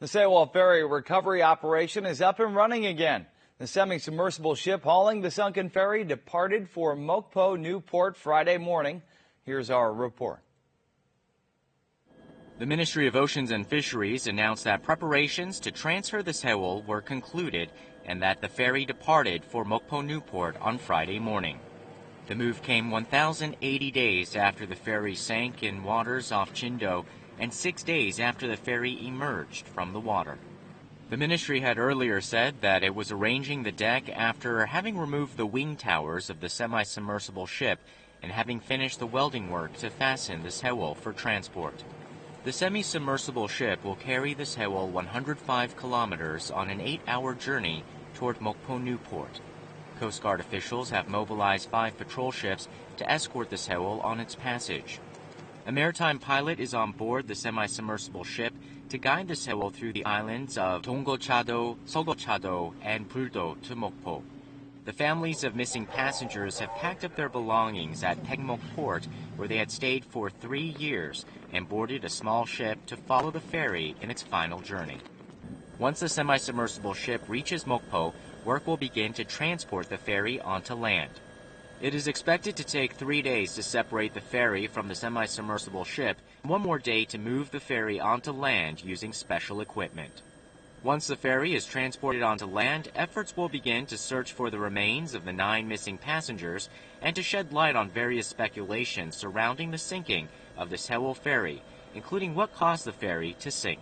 The Sewol ferry recovery operation is up and running again. The semi-submersible ship hauling the sunken ferry departed for Mokpo Newport Friday morning. Here's our report. The Ministry of Oceans and Fisheries announced that preparations to transfer the Sewol were concluded and that the ferry departed for Mokpo Newport on Friday morning. The move came 1,080 days after the ferry sank in waters off Chindo and 6 days after the ferry emerged from the water. The ministry had earlier said that it was arranging the deck after having removed the wing towers of the semi-submersible ship and having finished the welding work to fasten the Sewol for transport. The semi-submersible ship will carry the Sewol 105 kilometers on an 8-hour journey toward Mokpo Newport. Coast Guard officials have mobilized 5 patrol ships to escort the Sewol on its passage. A maritime pilot is on board the semi-submersible ship to guide the Sewol through the islands of Dongochado, Sogochado, and Buldo to Mokpo. The families of missing passengers have packed up their belongings at Pegmok Port, where they had stayed for 3 years, and boarded a small ship to follow the ferry in its final journey. Once the semi-submersible ship reaches Mokpo, work will begin to transport the ferry onto land. It is expected to take 3 days to separate the ferry from the semi-submersible ship, and 1 more day to move the ferry onto land using special equipment. Once the ferry is transported onto land, efforts will begin to search for the remains of the 9 missing passengers and to shed light on various speculations surrounding the sinking of the Sewol ferry, including what caused the ferry to sink.